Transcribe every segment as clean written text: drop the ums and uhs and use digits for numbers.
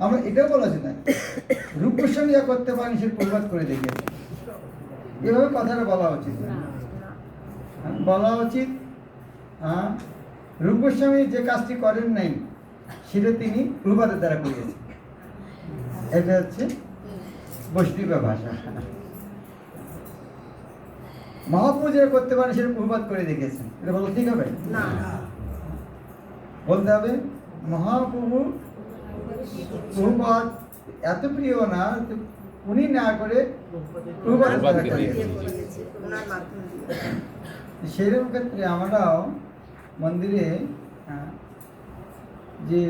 আমরা এটাও বলা যায় না রূপ গোস্বামী যা করতে পারেন সে প্রবাদ করে দেখিয়েছে, এভাবে কথাটা বলা উচিত বলা উচিত। রূপ গোস্বামী যে কাজটি করেন নাই সেটা তিনি প্রবাদের দ্বারা করিয়েছেন, এটা হচ্ছে বৈষ্ণব ভাষা। মহাপ্রভু যেটা করতে পারেন সেটা প্রবাদ করে দেখেছেন, এটা বলো ঠিক হবে না, বলতে হবে মহাপ্রভু প্রবাদ এত প্রিয় না, উনি না করে প্রবাদের দ্বারা করিয়েছেন। সেরকম ক্ষেত্রে আমরাও মন্দিরে যে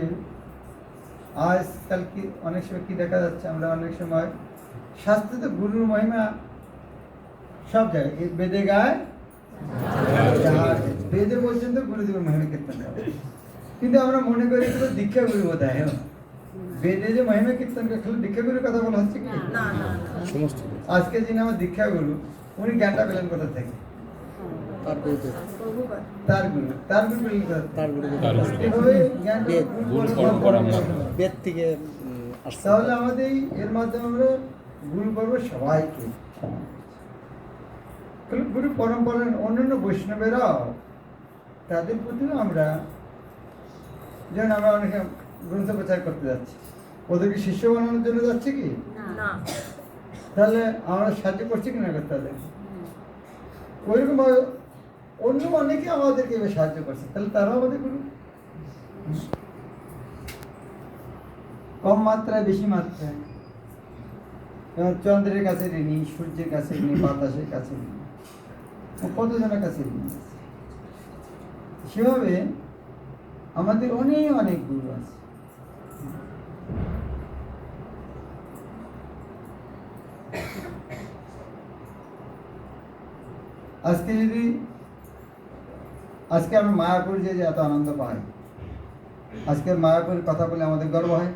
আজকাল কি অনেক সময় কি দেখা যাচ্ছে, আমরা অনেক সময় শাস্ত্রে গুরুর মহিমা সব জায়গায় বেদে গায়, বেদে পর্যন্ত গুরুদেবের মহিমা কীর্তন করে, কিন্তু আমরা মনে করি এগুলো দীক্ষা গুরু বোধ হয়। বেদে যে মহিমা কীর্তন করে দীক্ষা গুরুর কথা বলা হচ্ছে কি? আজকে যিনি আমার দীক্ষা গুরু উনি জ্ঞানটা পেলেন কোথা থেকে? তার গুরু বেদ থেকে। তাহলে আমাদের এর মাধ্যমে আমরা গুরু পর্ব সবাইকে, গুরু পরম্পরার অন্যান্য বৈষ্ণবেরাও তাদের প্রতিও আমরা, যেমন আমরা অনেকে গ্রন্থ প্রচার করতে যাচ্ছি, ওদেরকে শিষ্য বানানোর জন্য যাচ্ছে কি? তাহলে আমরা সাহায্য করছি কিনা তাদের? ওইরকম ভাবে অন্য অনেকে আমাদেরকে সাহায্য করছে, তাহলে তারাও আমাদের গুরু। কম মাত্রায় বেশি মাত্রায়, চন্দ্রের কাছে ঋণী, সূর্যের কাছে ঋণী, বাতাসের কাছে ঋণী, কতজনের কাছে ঋণী। সেভাবে আমাদের অনেক অনেক গুরু আছে। আজকে আমরা মায়াপুর যে এত আনন্দ পাই, আজকে মায়াপুরের কথা বলে আমাদের গর্ব হয়,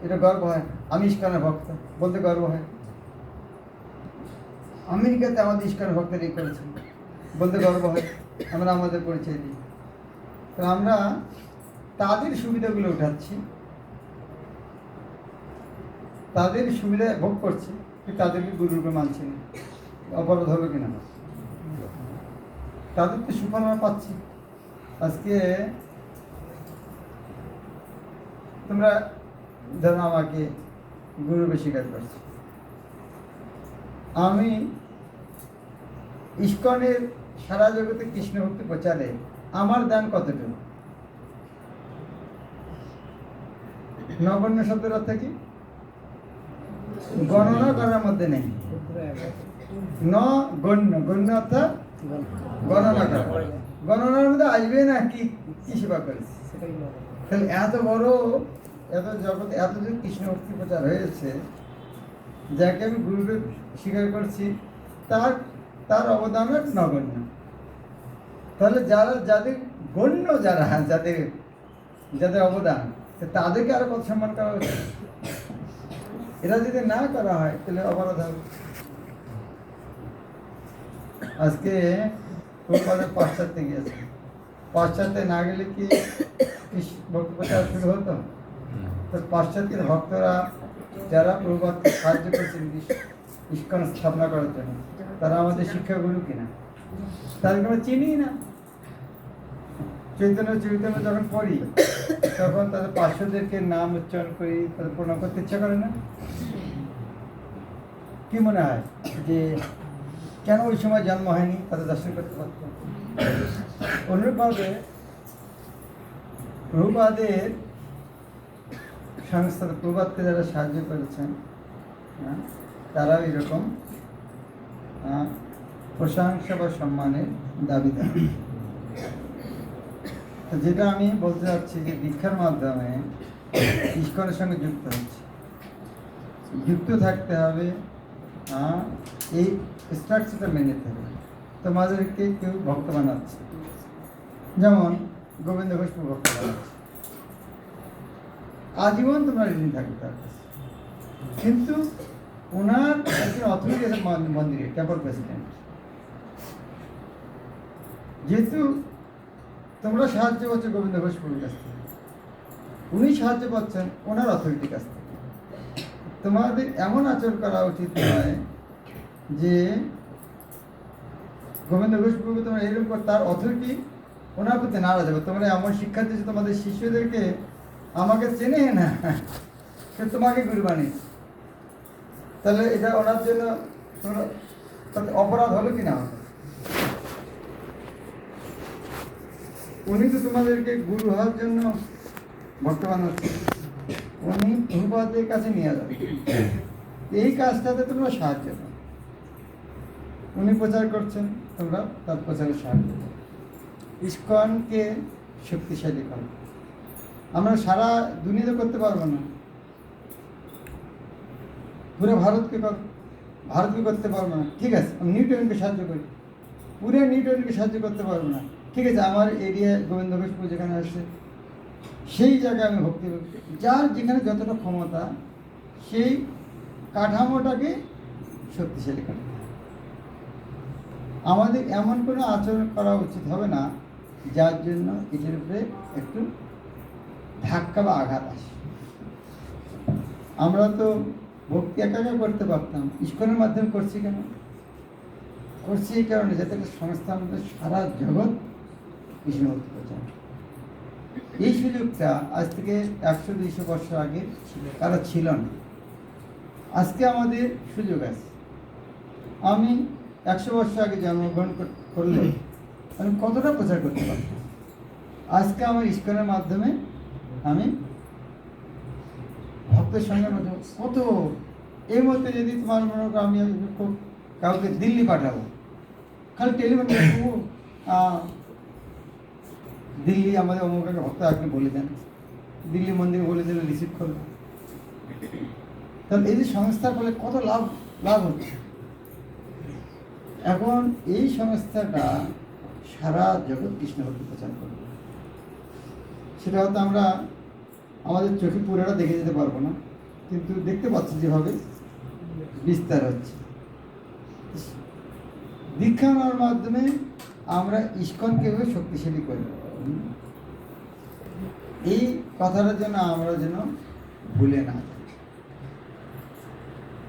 এটা গর্ব হয়। আমি ইস্কনের ভক্ত বলতে গর্ব হয়। আমেরিকাতে আমাদের ইস্কনের ভক্তরা এই করেছেন বলতে গর্ব হয়, আমরা আমাদের পরিচয় দিই। তো আমরা তাদের সুবিধাগুলো উঠাচ্ছি, তাদের সুবিধা ভোগ করছি, তাদেরকে গুরুরূপে মানছি না, অপরাধ হবে কিনা? তাদের তো সুফল আমরা পাচ্ছি। আজকে তোমরা ধরো আমাকে গুরুরূপে স্বীকার করছো, আমি ইস্কনের সারা জগতে কৃষ্ণ ভক্তি প্রচারে আমার দান কতটুকু? নগণ্য শব্দের অর্থ কি? গণনা করার মধ্যে নেই। গণ্য, গণ্য অর্থাৎ গণনা করা, গণনার মধ্যে আসবে না কি সেবা করেছে। তাহলে এত বড়, এত জগতে এত যে কৃষ্ণ ভক্তি প্রচার হয়েছে, যাকে আমি গুরুরূপে স্বীকার করছি, তার অবদান নগণ্য। তাহলে যাদের গণ্য, যাদের অবদান, তাদেরকে আরো কত সম্মান করা হচ্ছে। এরা যদি না করা হয় তাহলে অপরাধ হবে। আজকে পাশ্চাত্যে গিয়েছে, পাশ্চাত্যে না গেলে কি ভক্তি প্রচার শুরু হতো? তো পাশ্চাত্যের ভক্তরা যারা প্রভুপাদকে সাহায্য করছেন ইস্কন স্থাপনা করার জন্য, তারা আমাদের শিক্ষাগুরু কিনা? তাদেরকে আমরা চিনি না। চৈতন্য যখন পড়ি তখন তাদের পার্শ্বদেরকে নাম উচ্চারণ করি, তাদের প্রণাম করতে ইচ্ছা করে না? কি মনে হয় যে কেন ওই সময় জন্ম হয়নি, তাদের দর্শন করতে পারত? অনুরূপভাবে প্রভুপাদের সংস্থা, প্রভুপাদকে যারা সাহায্য করেছেন তারাও এরকম প্রশংসা বা সম্মানের দাবিদার। যেটা আমি বলতে চাচ্ছি যে দীক্ষার মাধ্যমে ইস্কনের সঙ্গে যুক্ত হচ্ছে, যুক্ত থাকতে হবে, এই স্ট্রাকচারটা মেনে নিতে হবে। তোমাদেরকে কেউ ভক্ত বানাচ্ছে, যেমন গোবিন্দ ঘোষ ভক্ত বানাচ্ছে, আজীবন তোমরা ঋণী থাকবে তার কাছে, কিন্তু ওনার একজন অথরিটি আছে মন্দিরে, টেম্পল প্রেসিডেন্ট। যেহেতু তোমরা সাহায্য করছো গোবিন্দ ঘোষ প্রভুর কাছ থেকে, উনি সাহায্য পাচ্ছেন ওনার অথরিটির কাছ থেকে। তোমাদের এমন আচরণ করা উচিত নয় যে গোবিন্দ ঘোষ প্রভু তোমরা এরকম করে তার অথরিটি ওনার প্রতি নারাজ হবে। তোমরা এমন শিক্ষা দিয়েছো তোমাদের শিষ্যদেরকে, আমাকে চেনে না, সে তোমাকে গুরু বানিয়েছে, তাহলে এটা ওনার জন্য তোমরা অপরাধ হলো কি না? উনি তো তোমাদেরকে গুরু হওয়ার জন্য বর্তমান হচ্ছে, উনি প্রভুপাদের কাছে নিয়ে যাবে, এই কাজটাতে তোমরা সাহায্য করো। উনি প্রচার করছেন, তোমরা তার প্রচারে সাহায্য করো। ইস্কনকে শক্তিশালী করো। আমরা সারা দুনিয়াতে করতে পারবো না, পুরো ভারতকে করতে পারবো না, ঠিক আছে, আমি নিউটনকে সাহায্য করি, পুরো নিউটনকে সাহায্য করতে পারবো না, ঠিক আছে, আমার এরিয়ায় গোবিন্দ ঘোষ যেখানে আসছে সেই জায়গায় আমি ভক্তি করি। যার যেখানে যতটা ক্ষমতা, সেই কাঠামোটাকে শক্তিশালী করে। আমাদের এমন কোনো আচরণ করা উচিত হবে না যার জন্য এটার উপরে একটু ধাক্কা বা আঘাত আসে। আমরা তো ভক্তি একা করতে পারতাম, ইস্কনের মাধ্যমে করছি কেন? করছি এই কারণে যাতে সংস্থা আমাদের সারা জগৎ কৃষ্ণ ভক্তি প্রচার। এই সুযোগটা আজ থেকে 100-200 বছর আগে তারা ছিল না, আজকে আমাদের সুযোগ আছে। আমি 100 বছর আগে জন্মগ্রহণ করলে আমি কতটা প্রচার করতে পারতাম, আজকে আমার ইস্কনের মাধ্যমে আমি ভক্তের সঙ্গে কত। এই মধ্যে যদি তোমার মনে করো আমি কাউকে দিল্লি পাঠাবো, খালি টেলিফোন করবো, দিল্লি আমাদের অমুক ভক্ত আপনি বলে দেন, দিল্লি মন্দিরে বলে দিলে রিসিভ করবে। তাহলে এই যে সংস্থার ফলে কত লাভ হচ্ছে। এখন এই সংস্থাটা সারা জগৎ কৃষ্ণ ভক্তি প্রচার করবে, সেটা হয়তো আমরা আমাদের চোখে পুরোটা দেখে যেতে পারবো না, কিন্তু দেখতে পাচ্ছি যেভাবে বিস্তার হচ্ছে। দীক্ষা নেওয়ার মাধ্যমে আমরা ইস্কনকে শক্তিশালী করি। এই কথাটার জন্য আমরা যেন ভুলে না।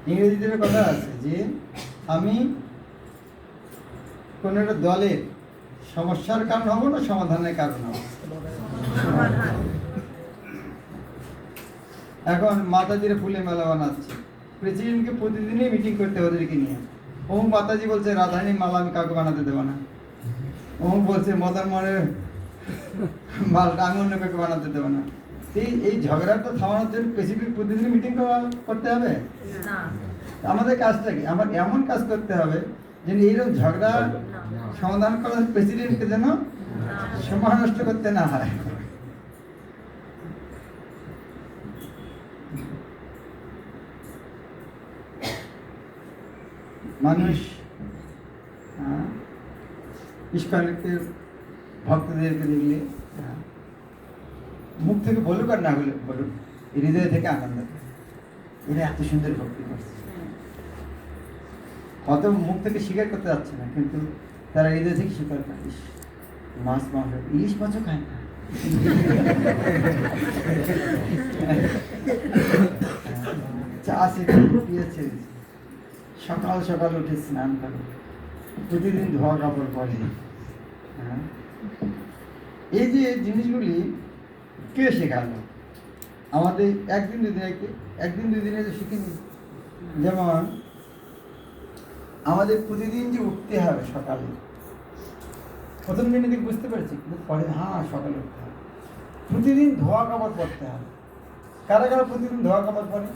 ইংরেজিতে কথা আছে যে আমি কোন একটা দলের সমস্যার কারণ হবো না, সমাধানের কারণ হবো। এখন মাতাজিরা ফুলে মেলা বানাচ্ছে, প্রেসিডেন্টকে প্রতিদিনই মিটিং করতে ওদেরকে নিয়ে। অমুক মাতাজি বলছে রাধারানী মালা আমি কাউকে বানাতে দেবো না, অমুক বলছে মদন মোহনের মালটা আমি অন্য কাউকে বানাতে দেবো না। এই ঝগড়াটা থামানোর জন্য প্রেসিডেন্ট প্রতিদিন মিটিং করতে হবে? আমাদের কাজটা কি? আমার এমন কাজ করতে হবে যেন এইরকম ঝগড়া সমাধান করার প্রেসিডেন্টকে যেন সময় নষ্ট করতে না হয়। মানুষ ইস্কনকে ভক্তদেরকে দেখলে মুখ থেকে বলুক আর না বলুক, হৃদয় থেকে আনন্দ পায়, এরা এত সুন্দর ভক্তি করছে। হয়তো মুখ থেকে স্বীকার করতে যাচ্ছে না, কিন্তু তারা হৃদয় থেকে স্বীকার করে, মাছ মাংস ইলিশ মাছও খায় না, চা পিয়েছে, সকাল সকাল উঠে স্নান করে, প্রতিদিন ধোয়া কাপড় পরে। এই যে জিনিসগুলি কে শেখালো আমাদের? একদিন দুদিনে তো শিখিনি। যেমন আমাদের প্রতিদিন যে উঠতে হবে সকালে, প্রথম দিনে দিকে বুঝতে পারছি, কিন্তু পরে সকালে উঠতে হবে, প্রতিদিন ধোয়া কাপড় পরতে হবে। কারা কারা প্রতিদিন ধোয়া কাপড় পরে?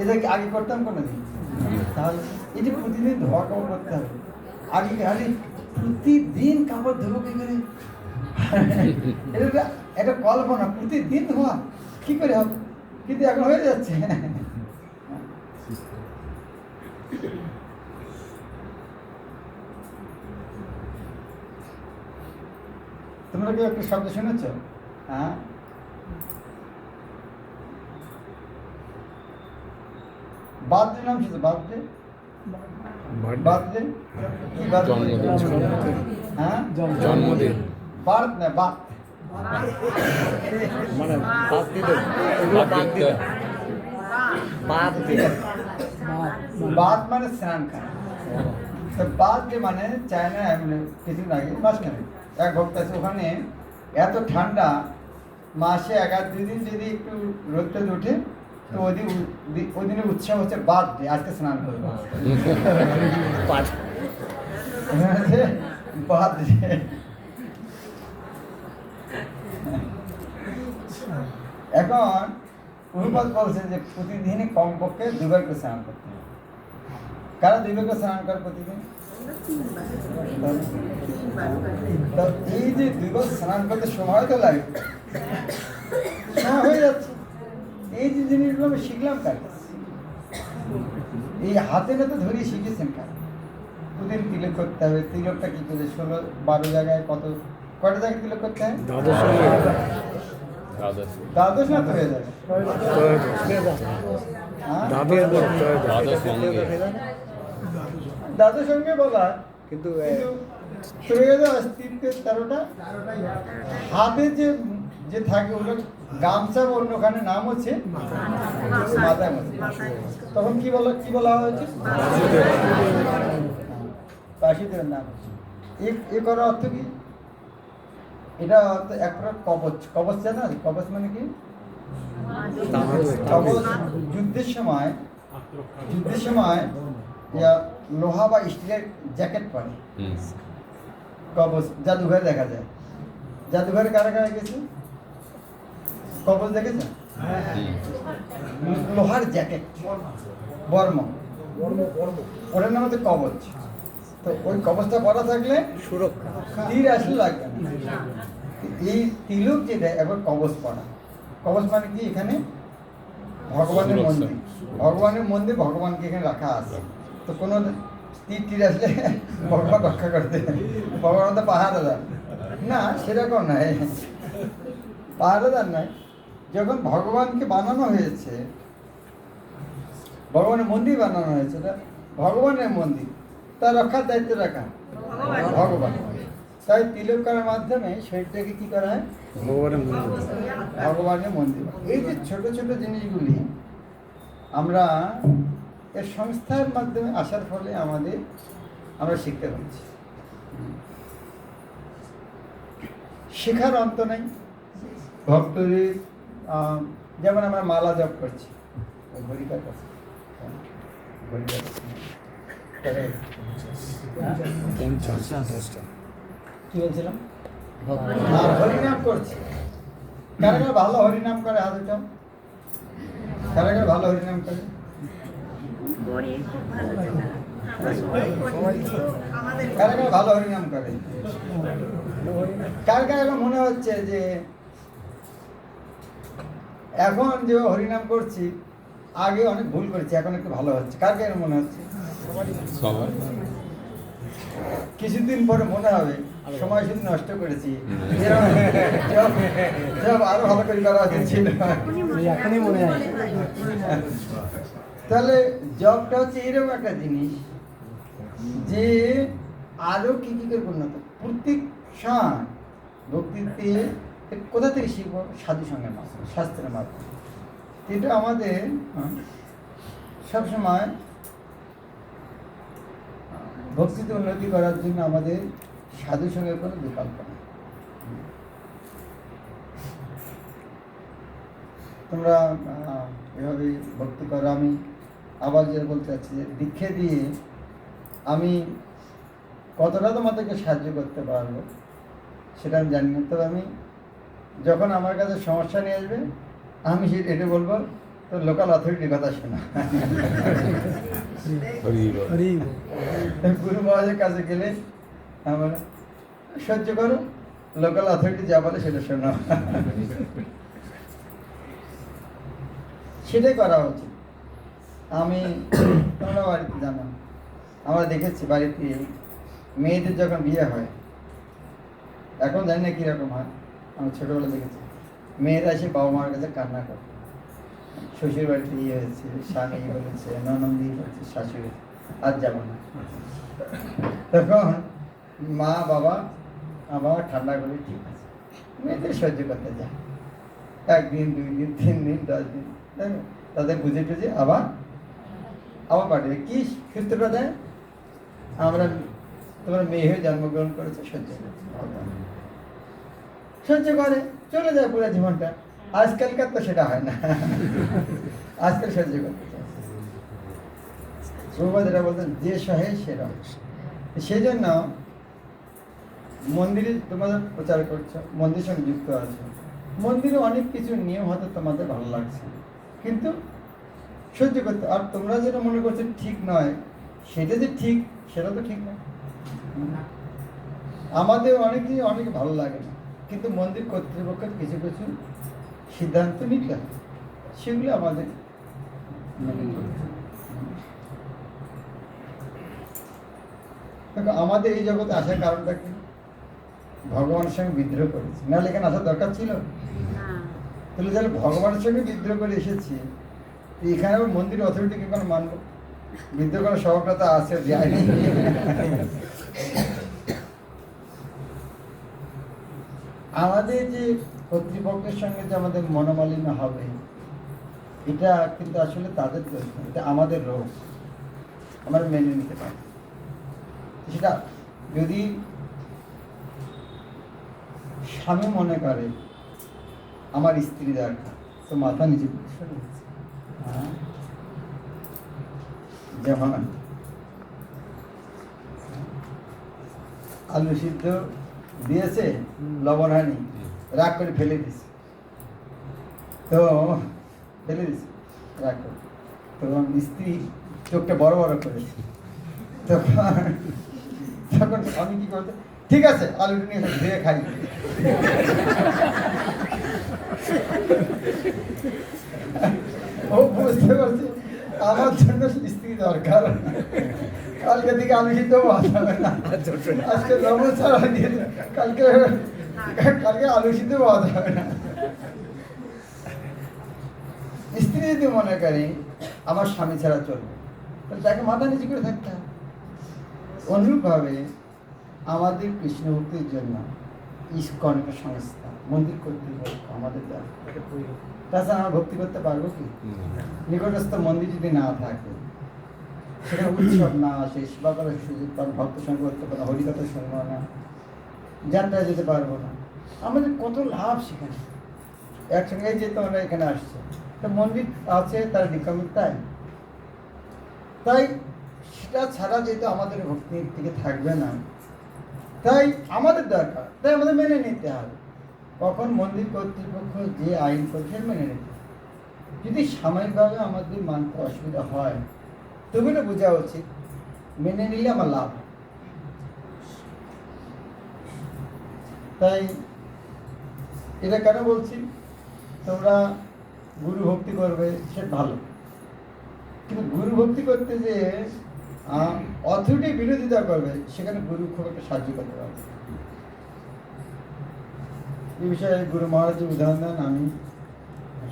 এটা কি আগে করতাম কোনোদিন? তাহলে এই যে প্রতিদিন ধোয়া কাপড় করতে হবে, আগে প্রতিদিন কাপড় ধোবো কি করে? এটা একটা কল্পনা, প্রতিদিন ধোয়া কি করে হবে, কিন্তু এখন হয়ে যাচ্ছে। তোমরা কি একটা শব্দ শুনেছ? বার্থডে নাম শুনছো? বার্থডে কি? জন্মদিন। বার্থ না, বার্থ মানে বাদ দিতে এগুলো বাদ দিতে বাদ দিতে বাদ মানে স্নান করা। তো বাদ যে মানে চায়না কিছুদিন আগে মাঝখানে এক ভক্ত আছে, ওখানে এত ঠান্ডা, মাসে 1-2 দিন যদি একটু রোদটা ওঠে তো ওই দিনে উৎসাহ হচ্ছে বাদ দিয়ে আজকে স্নান করবো। বাদ বাদ দিয়ে এখন প্রভুপাদ বলছেন যে প্রতিদিনই কমপক্ষে 2বার করে স্নান করতে হবে। কারা 2বার করে স্নান করে প্রতিদিন? তো এই যে 2বার স্নান করতে সময় তো লাগে, সময় হয়ে যাচ্ছে। এই যে জিনিসগুলো আমি শিখলাম কার কাছে? এই হাতে না তো ধরিয়ে শিখেছেন কার? প্রতিদিন তিলক করতে হবে। তিলকটা কি করে 16-12 জায়গায় কয়টা জায়গায় তিলক করতে হয়? দ্বাদশ না তো হয়ে যাবে? হ্যাঁ? দ্বাদশ সঙ্গে বলা কিন্তু ত্রয়োদশ 3-13টা হাতে যে থাকে ওগুলো গামছা অন্যখানে নাম হচ্ছে মাথায় মধ্যে। তখন কি বলা হয়েছে? কাশীদের নাম। এ করার অর্থ কি? এটা এক প্রকার কবচ। কবচ জানা? কবচ মানে কি? কবচ যুদ্ধের সময় লোহা বা স্টিলের জ্যাকেট পরে কবচ। জাদুঘরে দেখা যায়। জাদুঘরে কারা কারা গেছে? কবচ দেখেছেন? লোহার জ্যাকেট, বর্ম, ওটার নাম হচ্ছে কবচ। তো ওই কবচটা পরা থাকলে সুরক্ষা, তীর আসলে লাগবে না। এই তিলক যেটা একবার কবচ পরা। কবচ মানে কি? এখানে ভগবানের মন্দির, ভগবানকে এখানে রাখা আছে। তো কোনো তীর আসলে ভগবান রক্ষা করতে, ভগবান তো পাহারাদার না, সেরকম নয়। পাহারাদার নয়। যখন ভগবানকে বানানো হয়েছে, ভগবানের মন্দির বানানো হয়েছে, ভগবানের মন্দির, তার রক্ষার দায়িত্ব রাখা ভগবান। তাই তিলক করার মাধ্যমে শরীরটাকে কি করা হয়? ভগবানের মন্দির। এই যে ছোট ছোট জিনিসগুলি আমরা এর সংস্থার মাধ্যমে আসার ফলে আমরা শিখতে পারছি। শেখার অন্ত নেই। ভক্তদের যেমন আমরা মালা জপ করছি, ঘড়িকার কাছে কি বলছিলাম? হরিনাম করছি। কারা কারা ভালো হরিনাম করে? হাত উঠাও। কারা কারা ভালো হরিনাম করে? কারা কারা ভালো হরিনাম করে? কার কার এখন মনে হচ্ছে যে এখন যে হরিনাম করছি আগে অনেক ভুল করেছি, এখন একটু ভালো হচ্ছে? কার কার মনে হচ্ছে? কিছুদিন পরে মনে হবে সময় শুধু নষ্ট করেছি, আরো ভালো করে করা উচিত ছিল। এখনই মনে হয়। তাহলে জবটা হচ্ছে এরকম একটা জিনিস যে আরো কি করে উন্নত। প্রত্যেক সময় ভক্তিতে কোথা থেকে শিখবো? সাধু সঙ্গের মাধ্যমে, শাস্ত্রের মাধ্যমে। এটা আমাদের সবসময় ভক্তিতে উন্নতি করার জন্য আমাদের সাধু সঙ্গের কোনো বিকল্প নেই। তোমরা এভাবে ভক্তি করো। আমি আবার যেটা বলতে চাচ্ছি যে দীক্ষা দিয়ে আমি কতটা তোমাদেরকে সাহায্য করতে পারবো সেটা আমি জানি না। তবে আমি যখন আমার কাছে সমস্যা নিয়ে আসবে আমি এটা বলবো, তো লোকাল অথরিটির কথা শোনা। গুরু মহারাজের কাছে গেলে আমরা সহ্য করো, লোকাল অথরিটি যা বলে সেটা শোনো। সেটাই করা উচিত। আমি তোমরা বাড়িতে জানো, আমরা দেখেছি বাড়িতে মেয়েদের যখন বিয়ে হয়, এখন জানি না কীরকম হয়, আমি ছোটোবেলা দেখেছি মেয়েরা এসে বাবা মার কাছে কান্না করে। শ্বশুর বাড়িতে ইয়ে হয়েছে, স্বামী বলেছে, ননদি বলেছে, শাশুড়ি আর যাব না। তখন মা বাবা আবার ঠান্ডা করে ঠিক আছে, মেয়েদের সহ্য করতে যায়, 1 দিন 2 দিন 3 দিন 10 দিন, তাই না? তাদের বুঝে টুঝে আবার পাঠিয়ে কি সূত্রটা দেয়, আমরা তোমার মেয়ে হয়ে জন্মগ্রহণ করেছে, সহ্য করছে, সহ্য করে চলে যায় পুরো জীবনটা। আজকালকার তো সেটা হয় না, আজকাল সহ্য করতে চায়। প্রভুপাদ এটা বলতেন, যে সহে সেরা। সেই জন্য মন্দিরে তোমাদের প্রচার করছো, মন্দিরের সঙ্গে যুক্ত আছো, মন্দিরে অনেক কিছু নিয়ম হয়তো তোমাদের ভালো লাগছে, কিন্তু সহ্য করতে। আর তোমরা যেটা মনে করছো ঠিক নয়, সেটা যে ঠিক, সেটা তো ঠিক নয়। আমাদের অনেক কিছু অনেক ভালো লাগে না, কিন্তু মন্দির কর্তৃপক্ষের কিছু কিছু সিদ্ধান্ত নিতে হয়, সেগুলো আমাদের মেনে নিতে হবে। দেখো, আমাদের এই জগতে আসার কারণটা কি? ভগবানের সঙ্গে বিদ্রোহ করেছি, নাহলে এখানে আসার দরকার ছিল? তাহলে যাহলে ভগবানের সঙ্গে বিদ্রোহ করে এসেছি, এখানে আবার মন্দির অথরিটিকে কোনো মানব? বিদ্রোহ করার স্বভাবটা তো আছে, যায়নি। আমাদের যে কর্তৃপক্ষের সঙ্গে যে আমাদের মনোমালিন্য হবে, এটা কিন্তু আসলে তাদের দোষ না, এটা আমাদের রোগ, আমরা মেনে নিতে পারি। সেটা যদি স্বামী মনে করে আমার স্ত্রী দরকার, তো মাথা নিচে করে সরে গেছে। যেমন আলু সিদ্ধ দিয়েছে, লবণ হয়নি, রাগ করে ফেলে দিছে, তো ফেলে দিছে রাগ করে, তখন স্ত্রী চোখটা বড় বড় করেছে, তখন আমি কি করতে, ঠিক আছে আলুটা নিয়ে ধুয়ে খাই। ও বুঝতে পারছে আমার জন্য স্ত্রী দরকার, কালকে থেকে আলু সিদ্ধ ভাত হবে না, আজকে লবণ ছাড়া দিয়ে কালকে আলু সিদ্ধ ভাত হবে না। স্ত্রী যদি মনে করে আমার স্বামী ছাড়া চলবে, তাহলে তাকে মাথা নিচে করে থাকতে হবে। অনুরূপভাবে আমাদের কৃষ্ণ ভক্তির জন্য ইস্কন একটা সংস্থা, মন্দির কর্তৃপক্ষ আমাদের দরকার। তাছাড়া আমরা ভক্তি করতে পারবো কি? নিকটস্থ মন্দির যদি না থাকে, সেখানে উৎসব না আসে, সেবা করার সুযোগ পাবো, ভক্ত সঙ্গে করতে পারবো, হরিকথা শুনবো না, যাত্রায় যেতে পারবো না, আমাদের কত লাভ সেখানে। একসঙ্গে যেহেতু আমরা এখানে আসছি, তো মন্দির আছে তার নিকমিত, তাই সেটা ছাড়া যেহেতু আমাদের ভক্তির দিকে থাকবে না, তাই আমাদের দরকার, তাই আমাদের মেনে নিতে হবে। কখন মন্দির কর্তৃপক্ষ যে আইন করছে মেনে নিতে হবে। যদি সাময়িকভাবে আমাদের মানতে অসুবিধা হয়, তবে না বোঝা উচিত মেনে নিলে আমার লাভ। তাই এটা কেন বলছি, তোমরা গুরু ভক্তি করবে সে ভালো, কিন্তু গুরু ভক্তি করতে যে অথরিটি বিরোধিতা করবে, সেখানে গুরু খুব একটা সাহায্য করতে পারবে। এই বিষয়ে গুরু মহারাজ উদাহরণ দেন, আমি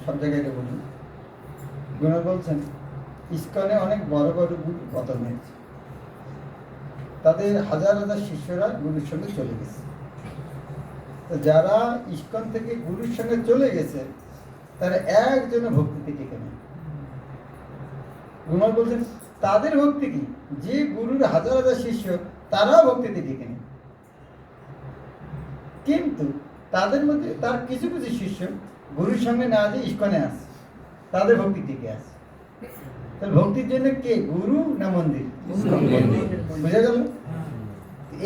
সব জায়গায় এটা বলি। গুরু বলছেন, ইস্কনে অনেক বড় বড় গুরু পতন হয়েছে, তাদের হাজার হাজার শিষ্যরা গুরুর সঙ্গে চলে গেছে। তো যারা ইস্কন থেকে গুরুর সঙ্গে চলে গেছে, তারা একজনের ভক্তিতে টিকে নেই। গুরু বলছেন তাদের ভক্তি কি, যে গুরুর হাজার হাজার শিষ্য তারাও ভক্তিতে টিকে নেই, কিন্তু তাদের মধ্যে তার কিছু কিছু শিষ্য গুরুর সঙ্গে না যে ইস্কনে আসে, তাদের ভক্তি টিকে আছে। তাহলে ভক্তির জন্য কে, গুরু না মন্দির? বুঝা গেল?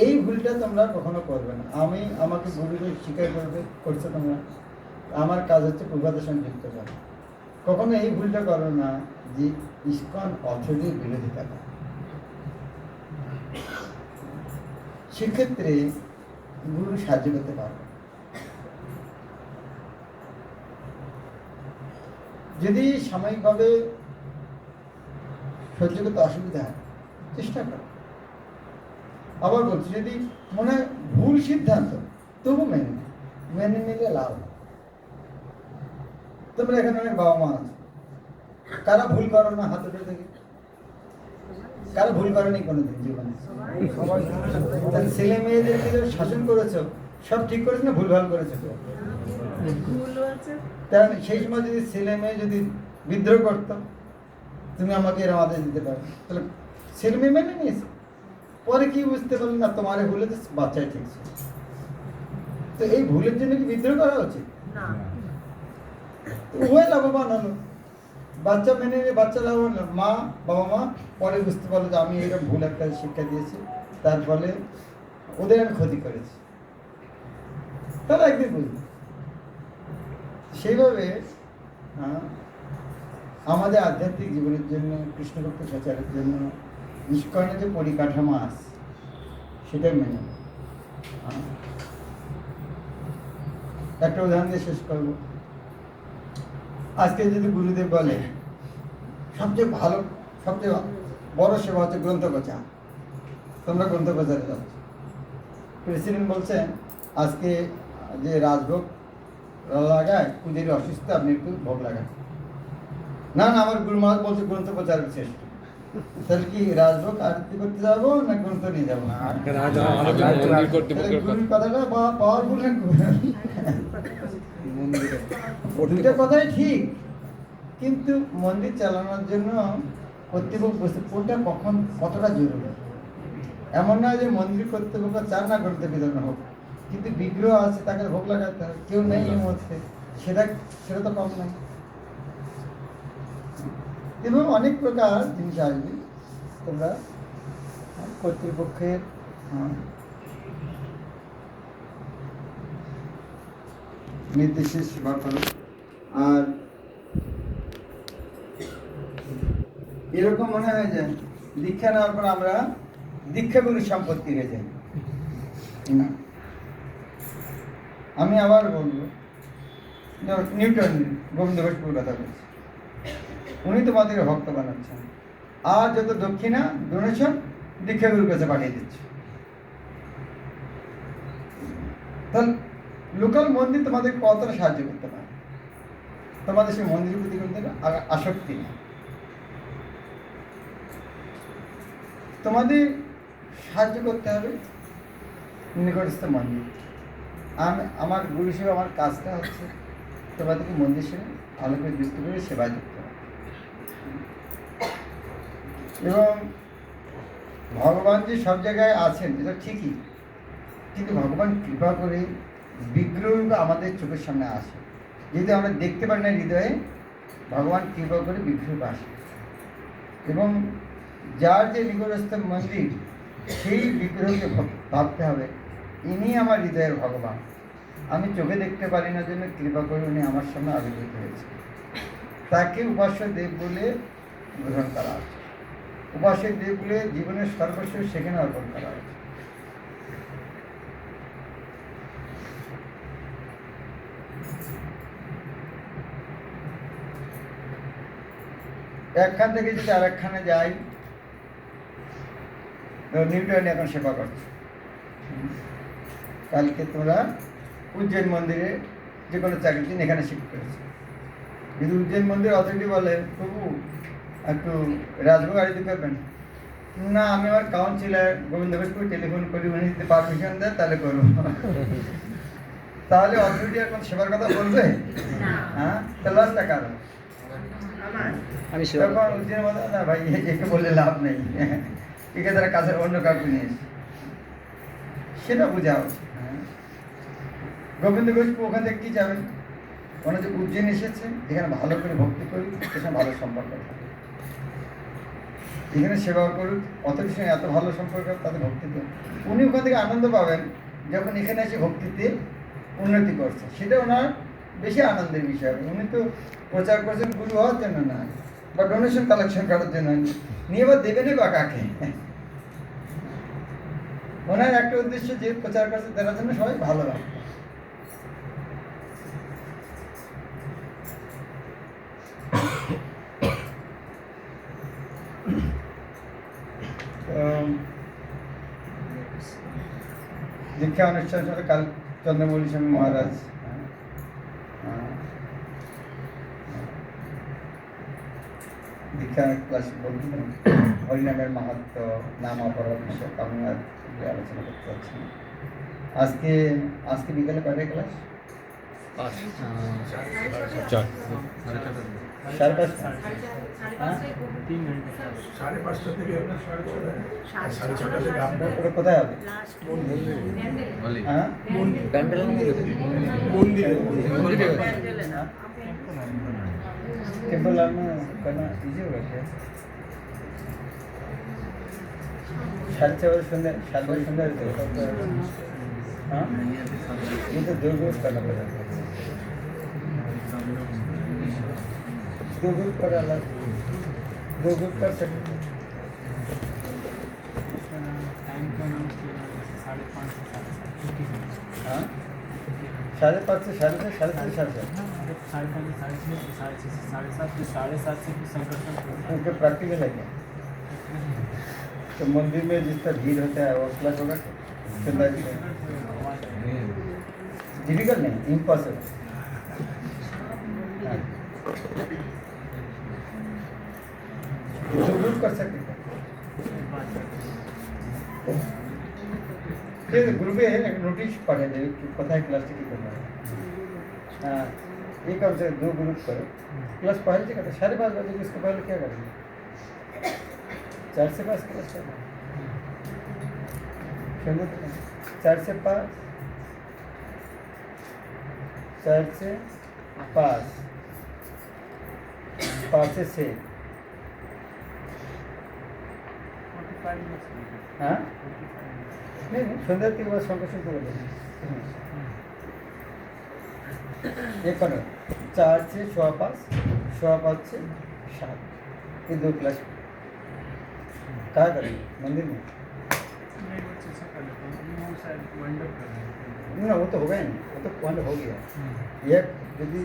এই ভুলটা তোমরা কখনো করবে না। আমাকে গুরুকে স্বীকার করছো তোমরা, আমার কাজ হচ্ছে প্রভাতের সঙ্গে যুক্ত করা। কখনো এই ভুলটা করো না যে ইস্কন অথরিটির বিরোধিতা করে। সেক্ষেত্রে গুরু সাহায্য করতে পারবে। যদি সাময়িকভাবে সহ্য করতে অসুবিধা হয়, চেষ্টা করো। আবার বলছি, যদি মনে হয় ভুল সিদ্ধান্ত, তবু মেনে নিলে লাভ। তোমরা এখানে অনেক বাবা মা আছে, কারা ভুল করো না? হাত উঠে থেকে কারা ভুল করেনি কোনোদিন জীবনে? ছেলে মেয়েদেরকে শাসন করেছো, সব ঠিক করেছে না ভুলভাল করেছে তো? ভুল হয়েছে। কারণ সেই সময় যদি ছেলে মেয়ে যদি বিদ্রোহ করতো, তুমি আমাকে এর আদেশ দিতে পারো, তাহলে ছেলে মেয়ে মেনে নিয়েছে। পরে কি বুঝতে পারলেন না তোমার ভুলে তো বাচ্চাই ঠিক ছিল। তো এই ভুলের জন্য কি বিদ্রোহ করা উচিত? না। উভয় লাভবান হলো, বাচ্চা মেনে নিয়ে বাচ্চা লাভবান হলো, মা বাবা মা পরে বুঝতে পারলো যে আমি এরকম ভুল একটা শিক্ষা দিয়েছি, তার ফলে ওদের আমি ক্ষতি করেছি, তারা একদিন বুঝবে। সেইভাবে আমাদের আধ্যাত্মিক জীবনের জন্য, কৃষ্ণভক্ত প্রচারের জন্য ইস্কনের যে পরিকাঠামো আছে সেটাই মেনে নেব। একটা উদাহরণ দিয়ে শেষ করবো। আজকে যদি গুরুদেব বলে সবচেয়ে ভালো, সবচেয়ে বড় সেবা হচ্ছে গ্রন্থ প্রচার, তোমরা গ্রন্থ প্রচারে যাচ্ছ। প্রেসিডেন্ট বলছেন আজকে যে রাজভোগ লাগায়, পুজোর অসুস্থ, আপনি একটু ভোগ লাগান। না না, আমার গুরু মহারাজ বলছে গ্রন্থ প্রচার শ্রেষ্ঠ। তাহলে কি রাজভোগ আরতি করতে যাবো না গ্রন্থ নিয়ে যাবো? গুরুর কথাটা পাওয়ারফুল। দুইটা কথাই ঠিক, কিন্তু মন্দির চালানোর জন্য কর্তৃপক্ষ বুঝতে কোনটা কখন কতটা জরুরি। এমন নয় যে মন্দির কর্তৃপক্ষ চান না করতে বিধান হোক, কিন্তু বিগ্রহ আছে, তাকে ভোগ লাগাতে হবে, কেউ নেই এই মধ্যে, সেটা সেটা তো কম নাই। এবং অনেক প্রকার জিনিস আসবে, তোমরা কর্তৃপক্ষের নির্দেশে সেবা করো। আর এরকম মনে হয় যে দীক্ষা নেওয়ার পর আমরা দীক্ষাগুরু সম্পত্তি হয়ে যাই না। আমি আবার বলবো, নিউটন গোবিন্দ ঘোষপুর কথা বলছি, উনি তোমাদের ভক্ত বানাচ্ছেন, আর যত দক্ষিণা ডোনেশন দীক্ষাগুরুর কাছে পাঠিয়ে দিচ্ছে। তাহলে লোকাল মন্দির তোমাদের কতটা সাহায্য করতে পারে? তোমাদের সেই মন্দিরের প্রতি কিন্তু আসক্তি না। তোমাদের সাহায্য করতে হবে নিকটস্থ মন্দির। আমার গুরু সেবা, আমার কাজটা হচ্ছে তোমাদেরকে মন্দির সেবা ভালো করে যুক্ত করে সেবায় যুক্ত হবে। এবং ভগবান যে সব জায়গায় আছেন এটা ঠিকই, কিন্তু ভগবান কৃপা করে বিগ্রহগুলো আমাদের চোখের সামনে আসে। যদি আমরা দেখতে পারি না হৃদয়ে, ভগবান কৃপা করে বিগ্রহ আসে। এবং যার যে নিকটস্থ মন্দির, সেই বিগ্রহকে ভাবতে হবে ইনি আমার হৃদয়ের ভগবান, আমি চোখে দেখতে পারি না জন্য কৃপা করে উনি আমার সামনে আবির্ভূত হয়েছে। তাকে উপাস্য দেব বলে গ্রহণ করা হচ্ছে, উপাস্য দেব বলে জীবনের সর্বস্ব সেখানে অর্পণ করা হচ্ছে। একখান থেকে যদি আর একখানে যাই, নিউটন এখন সেবা করছে, কালকে তোমরা উজ্জৈন মন্দিরে যে কোনো চাকরি দিন এখানে শিফট করেছে। যদি উজ্জৈন মন্দির অথরিটি বলে প্রভু একটু রাজভোগ আরতি করবেন, না আমি আমার কাউন্সিলর গোবিন্দ ঘোষকে টেলিফোন করি, উনি যদি পারমিশন দেন তাহলে করবো। তাহলে অথরিটি এখন সেবার কথা বলবে? হ্যাঁ, তাহলে লসটা কারণ তখন উজ্জৈন মধ্যে না ভাই একে বললে লাভ নেই, একে তারা কাছের অন্য কাউকে নিয়ে এসে সেটা বোঝা উচিত। গোবিন্দ ঘোষ ওখান থেকে কি যাবেন? ওনার যে উজ্জৈন এসেছে, এখানে ভালো করে ভক্তি করুক, সেখানে ভালো সম্পর্ক থাকে, এখানে সেবা করুক, অথচ সঙ্গে এত ভালো সম্পর্ক তাদের ভক্তিতে, উনি ওখান থেকে আনন্দ পাবেন যখন এখানে এসে ভক্তিতে উন্নতি করছে, সেটা ওনার বেশি আনন্দের বিষয় হবে। উনি তো প্রচার করছেন গুরু হওয়ার জন্য না, বা ডোনেশন কালেকশন করার জন্য, নিয়ে এবার দেবেনই বা কাকে? ওনার একটা উদ্দেশ্য যে প্রচার করছে তার জন্য সবাই ভালো রাখবে। দীক্ষা অনুষ্ঠান সাথে কাল চন্দ্রমৌলি স্বামী মহারাজ দীক্ষা ক্লাস বলছিলেন, হরিনামের মাহাত্ম, নাম অপরাধ বিষয়, আমি আর আলোচনা করতে পারছি না। আজকে আজকে বিকালে কয়টায় ক্লাস? 4 সাড়ে পাঁচটা। হ্যাঁ? 3 घंटे 5:30 থেকে আপনার 6:30 থেকে আপনার ওটা কোথায় হবে? হ্যাঁ? প্যান্ডেল মন্দিরে टेम्पल लाइन में करना इजी होगा क्या? 6:30 संध्या 7 संध्या हाँ ये तो 2 ग्रुप करना पड़ेगा, 2 ग्रुप कर अलग 2 ग्रुप कर सकते हैं। टाइम का नाम 5:30 से 7:30 हाँ 5:30 से 6:30 6:30 से 7:30 साढ़े सात से फिर संकर्षण उनके प्रैक्टिकल है क्या? तो मंदिर में जितना भीड़ होता है वो क्लास होगा डिफिकल्ट नहीं, इम्पॉसिबल। जो ग्रुप कर सकते हैं फिर ग्रुपে নোটিশ পাঠিয়ে দেবে कि কোথায় ক্লাসটা কি করবে। हाँ एक कम से 2 ग्रुप करो, क्लास पहले से करते 5:30 बजे इसके पहले क्या करेंगे? 4 से 5 क्लास करना, 4 से 5 4 से 5 5 से 6 45 मिनट्स हाँ नहीं সন্ধ্যার থেকে बाद সংকোচন করে দেবেন। एक करो 4 से 5:15 5:15 से 7 ये 2 क्लास कहाँ करेंगे? मंदिर में? नहीं वो चीज़ कर लेता हूँ वो शायद वाइंड अप कर रहे हैं ना वो तो होगा ही नहीं, वो तो पॉइंट हो गया। यह यदि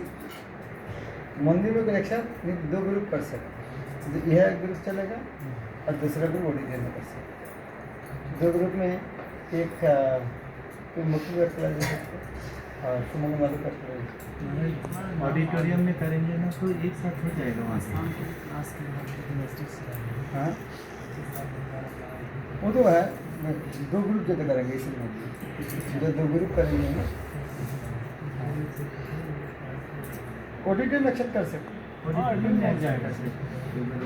मंदिर में एक साथ 2 ग्रुप कर सकते, यह एक ग्रुप चलेगा और दूसरा ग्रुप ऑडिटोरियम में कर सकते। 2 ग्रुप में एक मुख्य क्लास दे सकते और सुमंग माधु का क्लास। ऑडिटोरियम में करेंगे ना तो एक साथ हो जाएगा वहाँ से। क्लास के बाद यूनिवर्सिटी से हाँ वो तो है 2 ग्रुप जो तो करेंगे इसमें, जो 2 ग्रुप करेंगे ना ऑडिटोरियम में एक्सेप्ट कर सकते। ऑडिटोरियम में आ जाएगा सिर्फ।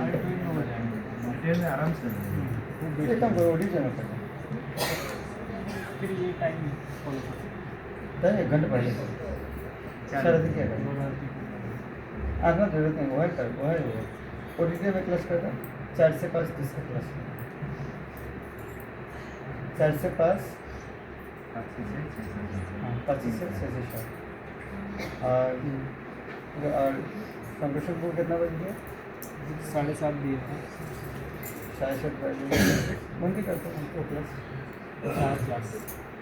ऑडिटोरियम में हो जाएगा ऑडिटोरियम में आराम से हो जाएगा। एक काम करो ऑडिटोरियम में करें, फिर ये टाइम फॉलो कर टाइम 1 घंटा पहले करो, सारा दिन क्या करें? आना जरूरत नहीं, वो है कर वो है ऑडिटोरियम में क्लास करता 4 से 5 दूसरा क्लास 4 से 5 25 से 6 से 7 और संकर्षण को कितना बज गया? 7:30 दिए थे 7:30 बजे मंदिर करते हैं उनको क्लास। 4 क्लास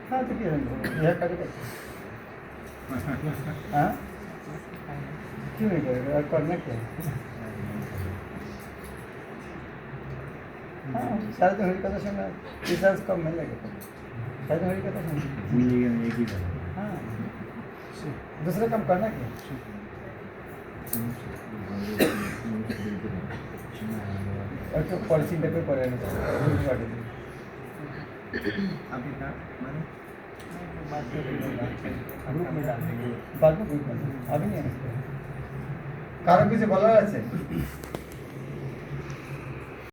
हाँ तो क्या यह करेगा हाँ क्यों नहीं करेगा और करना क्या है? हाँ सारे तो हरी कथा सुनना रिसर्च कम मिलेगा, सारे तो हरी कथा सुनना। मिलेगा नहीं एक ही बार। हाँ दूसरा काम करना क्या? और तो पॉलिसी पे पड़ेगा अभी का माने ग्रुप में डाल देंगे बाद में अभी नहीं है। কারো কিছু বলার আছে?